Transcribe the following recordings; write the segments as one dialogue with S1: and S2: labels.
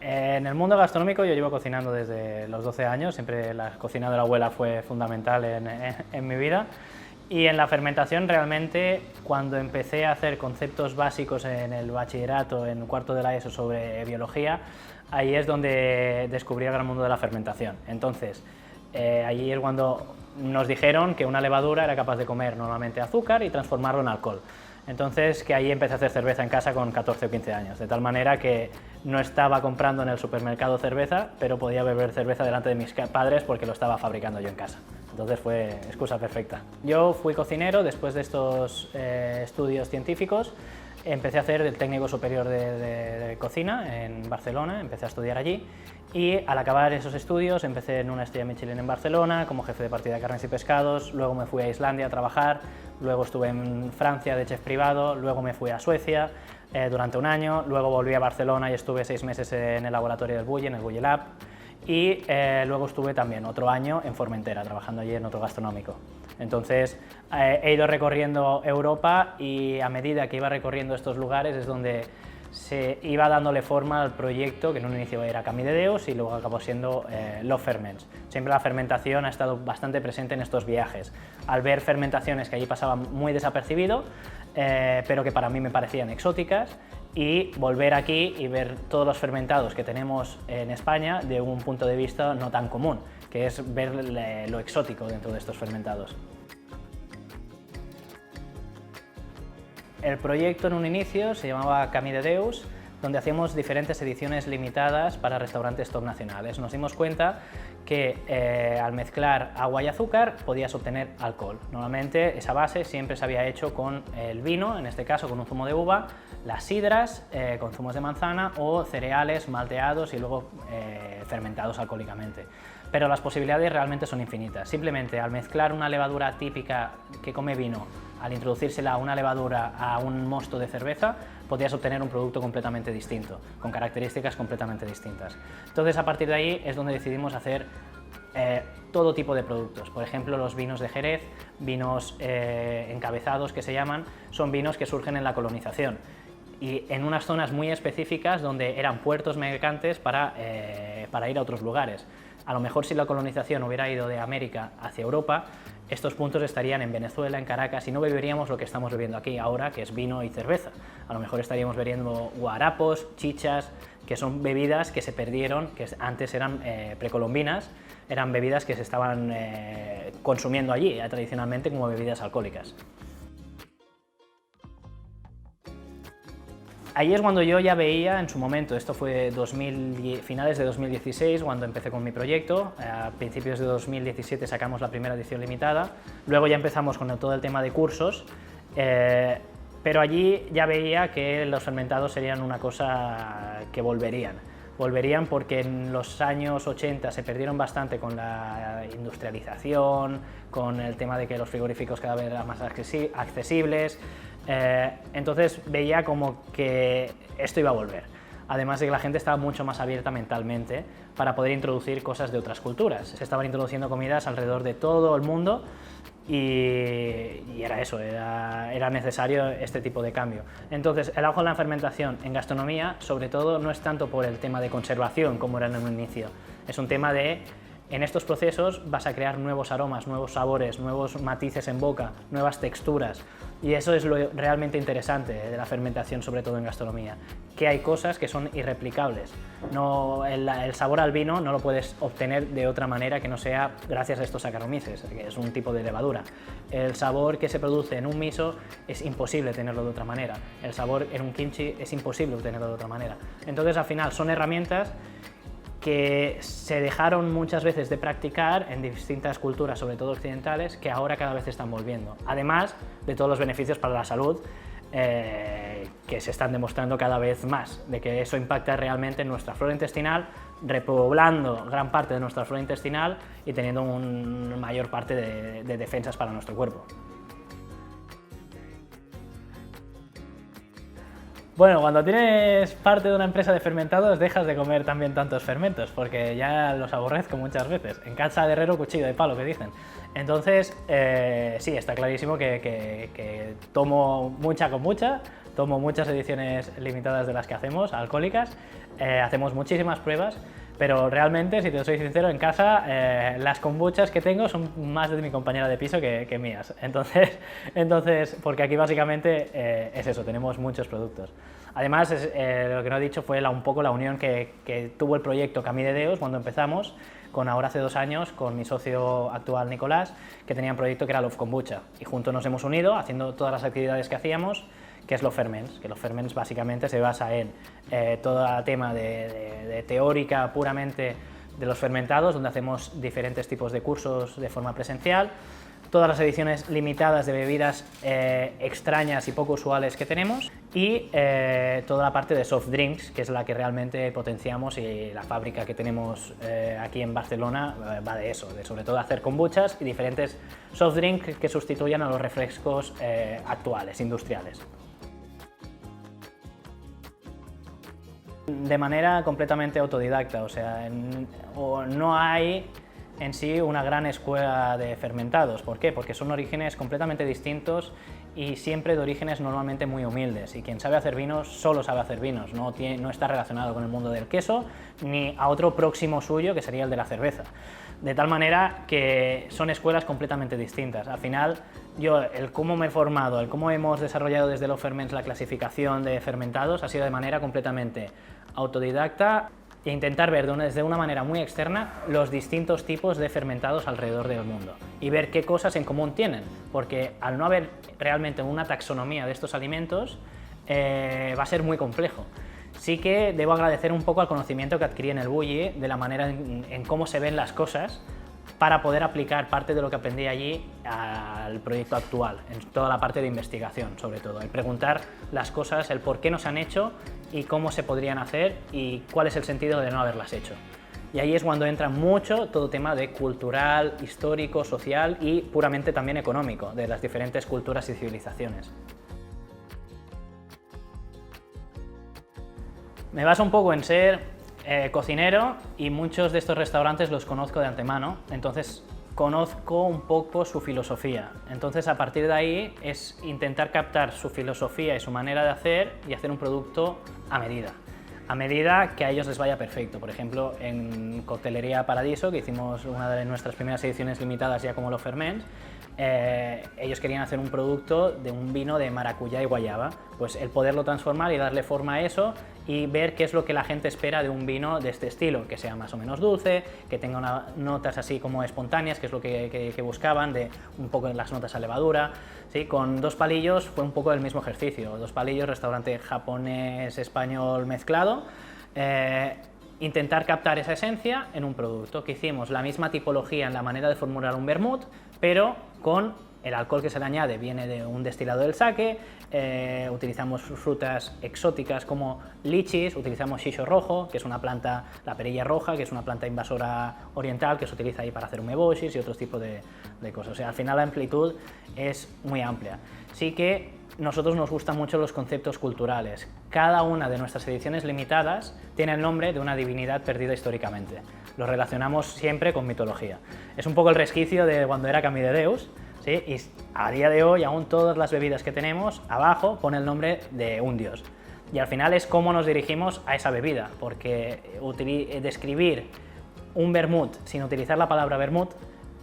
S1: En el mundo gastronómico yo llevo cocinando desde los 12 años, siempre la cocina de la abuela fue fundamental en mi vida. Y en la fermentación realmente, cuando empecé a hacer conceptos básicos en el bachillerato, en cuarto de la ESO sobre biología, ahí es donde descubrí el gran mundo de la fermentación. Entonces, allí es cuando nos dijeron que una levadura era capaz de comer normalmente azúcar y transformarlo en alcohol. Entonces, que ahí empecé a hacer cerveza en casa con 14 o 15 años, de tal manera que no estaba comprando en el supermercado cerveza, pero podía beber cerveza delante de mis padres porque lo estaba fabricando yo en casa. Entonces fue excusa perfecta. Yo fui cocinero después de estos estudios científicos. Empecé a hacer el técnico superior de cocina en Barcelona, empecé a estudiar allí y al acabar esos estudios empecé en una estrella Michelin en Barcelona como jefe de partida de carnes y pescados, luego me fui a Islandia a trabajar, luego estuve en Francia de chef privado, luego me fui a Suecia durante un año, luego volví a Barcelona y estuve 6 meses en el laboratorio del Bulli, en el Bulli Lab, y luego estuve también otro año en Formentera, trabajando allí en otro gastronómico. Entonces he ido recorriendo Europa y a medida que iba recorriendo estos lugares es donde se iba dándole forma al proyecto, que en un inicio era Camí de Deus y luego acabó siendo Love Ferments. Siempre la fermentación ha estado bastante presente en estos viajes, al ver fermentaciones que allí pasaban muy desapercibido, pero que para mí me parecían exóticas, y volver aquí y ver todos los fermentados que tenemos en España de un punto de vista no tan común, que es ver lo exótico dentro de estos fermentados. El proyecto en un inicio se llamaba Camí de Deus, donde hacíamos diferentes ediciones limitadas para restaurantes top nacionales. Nos dimos cuenta que al mezclar agua y azúcar podías obtener alcohol. Normalmente esa base siempre se había hecho con el vino, en este caso con un zumo de uva, las sidras con zumos de manzana o cereales malteados y luego fermentados alcohólicamente. Pero las posibilidades realmente son infinitas. Simplemente al mezclar una levadura típica que come vino, al introducírsela a una levadura a un mosto de cerveza, podías obtener un producto completamente distinto, con características completamente distintas. Entonces, a partir de ahí es donde decidimos hacer todo tipo de productos. Por ejemplo, los vinos de Jerez, vinos encabezados que se llaman, son vinos que surgen en la colonización y en unas zonas muy específicas donde eran puertos mercantes para ir a otros lugares. A lo mejor si la colonización hubiera ido de América hacia Europa, estos puntos estarían en Venezuela, en Caracas, y no beberíamos lo que estamos bebiendo aquí ahora, que es vino y cerveza. A lo mejor estaríamos bebiendo guarapos, chichas, que son bebidas que se perdieron, que antes eran precolombinas, eran bebidas que se estaban consumiendo allí tradicionalmente como bebidas alcohólicas. Ahí es cuando yo ya veía en su momento, esto fue finales de 2016 cuando empecé con mi proyecto, a principios de 2017 sacamos la primera edición limitada, luego ya empezamos con todo el tema de cursos, pero allí ya veía que los fermentados serían una cosa que volverían porque en los años 80 se perdieron bastante con la industrialización, con el tema de que los frigoríficos cada vez eran más accesibles. Entonces veía como que esto iba a volver, además de que la gente estaba mucho más abierta mentalmente para poder introducir cosas de otras culturas. Se estaban introduciendo comidas alrededor de todo el mundo y era eso, era necesario este tipo de cambio. Entonces el auge de la fermentación en gastronomía, sobre todo, no es tanto por el tema de conservación como era en un inicio, es un tema de en estos procesos vas a crear nuevos aromas, nuevos sabores, nuevos matices en boca, nuevas texturas, y eso es lo realmente interesante de la fermentación, sobre todo en gastronomía, que hay cosas que son irreplicables. El sabor al vino no lo puedes obtener de otra manera que no sea gracias a estos Saccharomyces, que es un tipo de levadura. El sabor que se produce en un miso es imposible tenerlo de otra manera, el sabor en un kimchi es imposible obtenerlo de otra manera. Entonces, al final, son herramientas que se dejaron muchas veces de practicar en distintas culturas, sobre todo occidentales, que ahora cada vez están volviendo. Además de todos los beneficios para la salud que se están demostrando cada vez más, de que eso impacta realmente en nuestra flora intestinal, repoblando gran parte de nuestra flora intestinal y teniendo una mayor parte de defensas para nuestro cuerpo. Bueno, cuando tienes parte de una empresa de fermentados dejas de comer también tantos fermentos, porque ya los aborrezco muchas veces. En casa de herrero, cuchillo de palo, que dicen. Entonces, sí, está clarísimo que tomo mucha con mucha, tomo muchas ediciones limitadas de las que hacemos, alcohólicas, hacemos muchísimas pruebas, pero realmente, si te soy sincero, en casa las kombuchas que tengo son más de mi compañera de piso que mías. Entonces, porque aquí básicamente es eso, tenemos muchos productos. Además, lo que no he dicho fue un poco la unión que tuvo el proyecto Camí de Deus cuando empezamos, con ahora hace 2 años, con mi socio actual Nicolás, que tenía un proyecto que era Love Kombucha, y juntos nos hemos unido haciendo todas las actividades que hacíamos, que es Love Ferments, que Love Ferments básicamente se basa en todo el tema de teórica puramente de los fermentados, donde hacemos diferentes tipos de cursos de forma presencial, todas las ediciones limitadas de bebidas extrañas y poco usuales que tenemos, y toda la parte de soft drinks, que es la que realmente potenciamos, y la fábrica que tenemos aquí en Barcelona va de eso, de sobre todo hacer kombuchas y diferentes soft drinks que sustituyan a los refrescos actuales, industriales. De manera completamente autodidacta, o sea, no hay en sí una gran escuela de fermentados. ¿Por qué? Porque son orígenes completamente distintos y siempre de orígenes normalmente muy humildes, y quien sabe hacer vinos solo sabe hacer vinos, no está relacionado con el mundo del queso ni a otro próximo suyo que sería el de la cerveza. De tal manera que son escuelas completamente distintas. Al final, yo, el cómo me he formado, el cómo hemos desarrollado desde Love Ferments la clasificación de fermentados ha sido de manera completamente autodidacta e intentar ver desde una manera muy externa los distintos tipos de fermentados alrededor del mundo y ver qué cosas en común tienen, porque al no haber realmente una taxonomía de estos alimentos va a ser muy complejo. Sí que debo agradecer un poco al conocimiento que adquirí en el Bulli, de la manera en cómo se ven las cosas, para poder aplicar parte de lo que aprendí allí al proyecto actual, en toda la parte de investigación, sobre todo, el preguntar las cosas, el por qué no se han hecho y cómo se podrían hacer y cuál es el sentido de no haberlas hecho. Y ahí es cuando entra mucho todo tema de cultural, histórico, social y puramente también económico, de las diferentes culturas y civilizaciones. Me baso un poco en ser cocinero, y muchos de estos restaurantes los conozco de antemano, entonces conozco un poco su filosofía. Entonces, a partir de ahí es intentar captar su filosofía y su manera de hacer y hacer un producto a medida que a ellos les vaya perfecto. Por ejemplo, en Coctelería Paradiso, que hicimos una de nuestras primeras ediciones limitadas ya como Love Ferments, ellos querían hacer un producto de un vino de maracuyá y guayaba, pues el poderlo transformar y darle forma a eso y ver qué es lo que la gente espera de un vino de este estilo, que sea más o menos dulce, que tenga notas así como espontáneas, que es lo que buscaban, de un poco de las notas a levadura. ¿Sí? Con Dos Palillos fue un poco el mismo ejercicio. Dos Palillos, restaurante japonés-español mezclado, intentar captar esa esencia en un producto. Que hicimos la misma tipología en la manera de formular un vermut, pero con el alcohol que se le añade viene de un destilado del sake, utilizamos frutas exóticas como lichis, utilizamos shisho rojo, que es una planta, la perilla roja, que es una planta invasora oriental que se utiliza ahí para hacer umeboshis y otros tipos de cosas. O sea, al final la amplitud es muy amplia. Sí que nosotros nos gustan mucho los conceptos culturales. Cada una de nuestras ediciones limitadas tiene el nombre de una divinidad perdida históricamente. Lo relacionamos siempre con mitología. Es un poco el resquicio de cuando era Camí de Deus, ¿sí? Y a día de hoy, aún todas las bebidas que tenemos, abajo pone el nombre de un dios. Y al final es cómo nos dirigimos a esa bebida, porque describir un vermut sin utilizar la palabra vermut,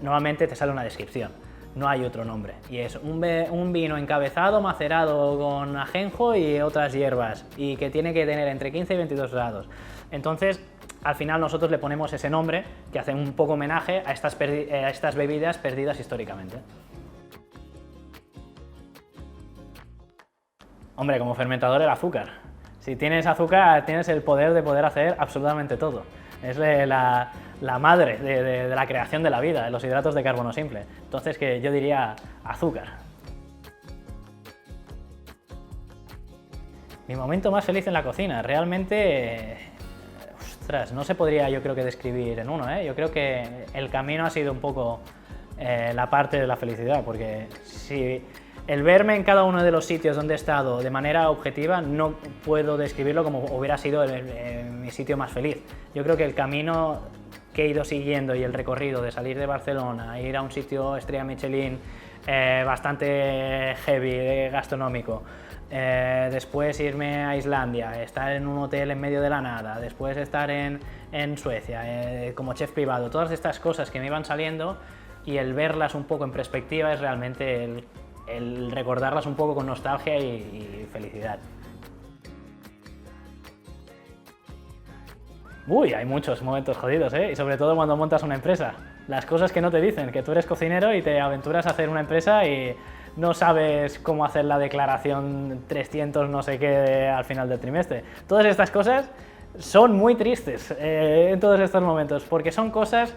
S1: normalmente te sale una descripción. No hay otro nombre, y es un vino encabezado, macerado con ajenjo y otras hierbas, y que tiene que tener entre 15 y 22 grados. Entonces, al final nosotros le ponemos ese nombre, que hace un poco homenaje a estas bebidas perdidas históricamente. Hombre, como fermentador, el azúcar. Si tienes azúcar, tienes el poder de poder hacer absolutamente todo. Es la madre de la creación de la vida, de los hidratos de carbono simple. Entonces, que yo diría azúcar. Mi momento más feliz en la cocina, realmente, ostras, no se podría yo creo que describir en uno, ¿eh? Yo creo que el camino ha sido un poco la parte de la felicidad, porque si el verme en cada uno de los sitios donde he estado de manera objetiva, no puedo describirlo como hubiera sido mi sitio más feliz. Yo creo que el camino que he ido siguiendo y el recorrido de salir de Barcelona, ir a un sitio estrella Michelin bastante heavy, gastronómico, después irme a Islandia, estar en un hotel en medio de la nada, después estar en Suecia como chef privado, todas estas cosas que me iban saliendo y el verlas un poco en perspectiva es realmente el recordarlas un poco con nostalgia y felicidad. Uy, hay muchos momentos jodidos, ¿eh? Y sobre todo cuando montas una empresa. Las cosas que no te dicen, que tú eres cocinero y te aventuras a hacer una empresa y no sabes cómo hacer la declaración 300 no sé qué al final del trimestre. Todas estas cosas son muy tristes en todos estos momentos, porque son cosas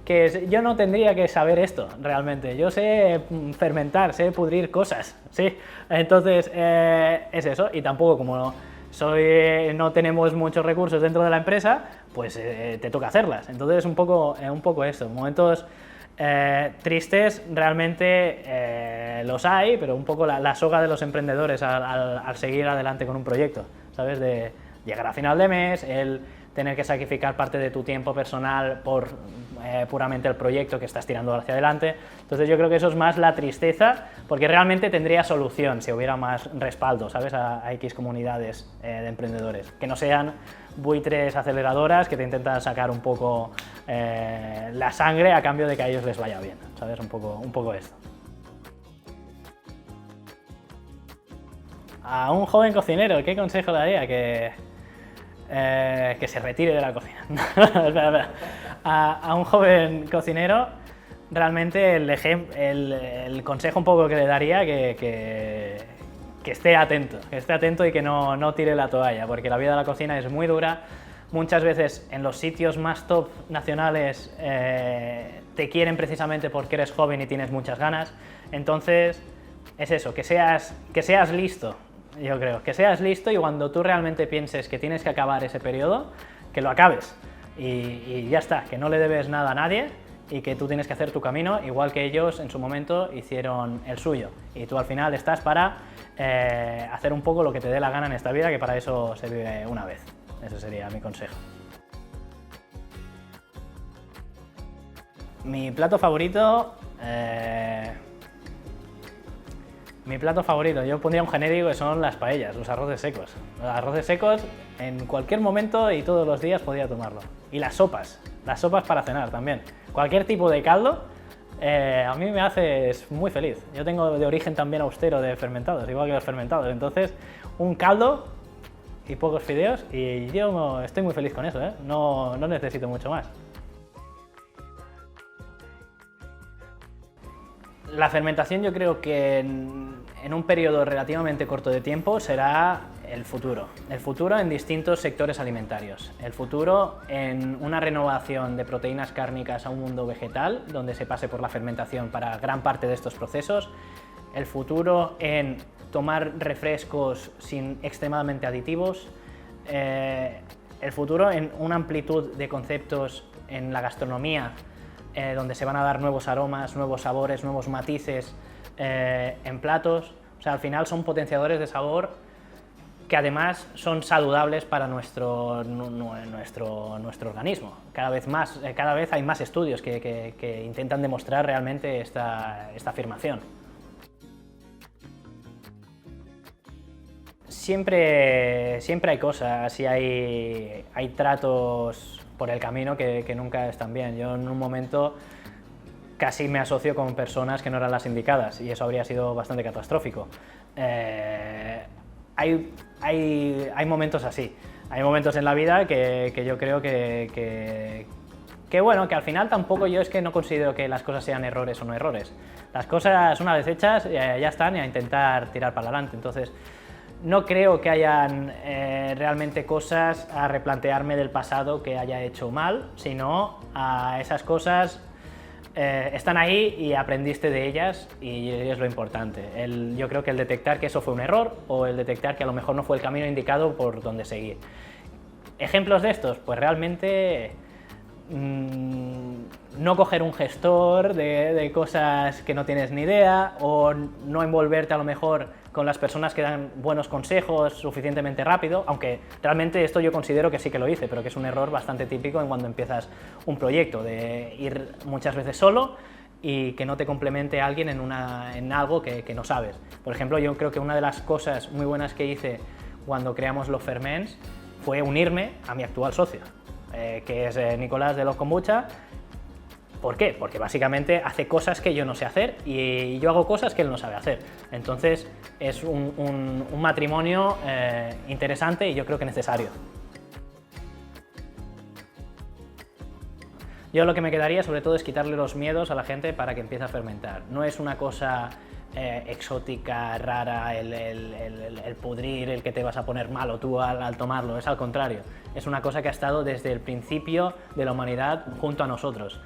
S1: que yo no tendría que saber esto realmente. Yo sé fermentar, sé pudrir cosas, ¿sí? Entonces es eso, y tampoco como no tenemos muchos recursos dentro de la empresa, pues te toca hacerlas. Entonces un poco esto, momentos tristes realmente los hay, pero un poco la soga de los emprendedores al seguir adelante con un proyecto, ¿sabes? De llegar a final de mes, el tener que sacrificar parte de tu tiempo personal por puramente el proyecto que estás tirando hacia adelante. Entonces yo creo que eso es más la tristeza, porque realmente tendría solución si hubiera más respaldo, ¿sabes? A X comunidades de emprendedores, que no sean buitres aceleradoras que te intentan sacar un poco la sangre a cambio de que a ellos les vaya bien, ¿sabes? Un poco esto. A un joven cocinero, ¿qué consejo le daría? Que se retire de la cocina. Espera. A un joven cocinero, realmente el consejo un poco que le daría que esté atento y que no tire la toalla, porque la vida de la cocina es muy dura. Muchas veces en los sitios más top nacionales te quieren precisamente porque eres joven y tienes muchas ganas. Entonces es eso, que seas listo. Yo creo, que seas listo y cuando tú realmente pienses que tienes que acabar ese periodo, que lo acabes y ya está, que no le debes nada a nadie y que tú tienes que hacer tu camino igual que ellos en su momento hicieron el suyo y tú al final estás para hacer un poco lo que te dé la gana en esta vida, que para eso se vive una vez. Ese sería mi consejo. Mi plato favorito... Mi plato favorito, yo pondría un genérico que son las paellas, los arroces secos. Los arroces secos en cualquier momento y todos los días podría tomarlo. Y las sopas para cenar también. Cualquier tipo de caldo a mí me hace muy feliz. Yo tengo de origen también austero de fermentados, igual que los fermentados. Entonces, un caldo y pocos fideos y yo estoy muy feliz con eso, ¿eh? No necesito mucho más. La fermentación yo creo que en un periodo relativamente corto de tiempo será el futuro. El futuro en distintos sectores alimentarios. El futuro en una renovación de proteínas cárnicas a un mundo vegetal, donde se pase por la fermentación para gran parte de estos procesos. El futuro en tomar refrescos sin extremadamente aditivos. El futuro en una amplitud de conceptos en la gastronomía, donde se van a dar nuevos aromas, nuevos sabores, nuevos matices en platos. O sea, al final son potenciadores de sabor que además son saludables para nuestro organismo. Cada vez hay más estudios que intentan demostrar realmente esta afirmación. Siempre hay cosas y hay tratos por el camino que nunca están bien. Yo en un momento casi me asocio con personas que no eran las indicadas y eso habría sido bastante catastrófico. Hay momentos así, hay momentos en la vida que yo creo que bueno, que al final tampoco yo es que no considero que las cosas sean errores o no errores. Las cosas una vez hechas ya están y a intentar tirar para adelante. Entonces, no creo que hayan realmente cosas a replantearme del pasado que haya hecho mal, sino a esas cosas están ahí y aprendiste de ellas y es lo importante. Yo creo que el detectar que eso fue un error o el detectar que a lo mejor no fue el camino indicado por donde seguir. ¿Ejemplos de estos? Pues realmente no coger un gestor de cosas que no tienes ni idea, o no envolverte a lo mejor con las personas que dan buenos consejos suficientemente rápido, aunque realmente esto yo considero que sí que lo hice, pero que es un error bastante típico en cuando empiezas un proyecto, de ir muchas veces solo y que no te complemente alguien en algo que no sabes. Por ejemplo, yo creo que una de las cosas muy buenas que hice cuando creamos Los Ferments fue unirme a mi actual socio, que es Nicolás de Los Kombucha. ¿Por qué? Porque básicamente hace cosas que yo no sé hacer y yo hago cosas que él no sabe hacer. Entonces es un matrimonio interesante y yo creo que necesario. Yo lo que me quedaría sobre todo es quitarle los miedos a la gente para que empiece a fermentar. No es una cosa exótica, rara, el pudrir, el que te vas a poner malo tú al tomarlo, es al contrario. Es una cosa que ha estado desde el principio de la humanidad junto a nosotros.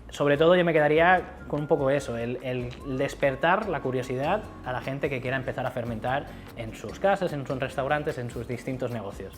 S1: Sobre todo yo me quedaría con un poco eso, el despertar la curiosidad a la gente que quiera empezar a fermentar en sus casas, en sus restaurantes, en sus distintos negocios.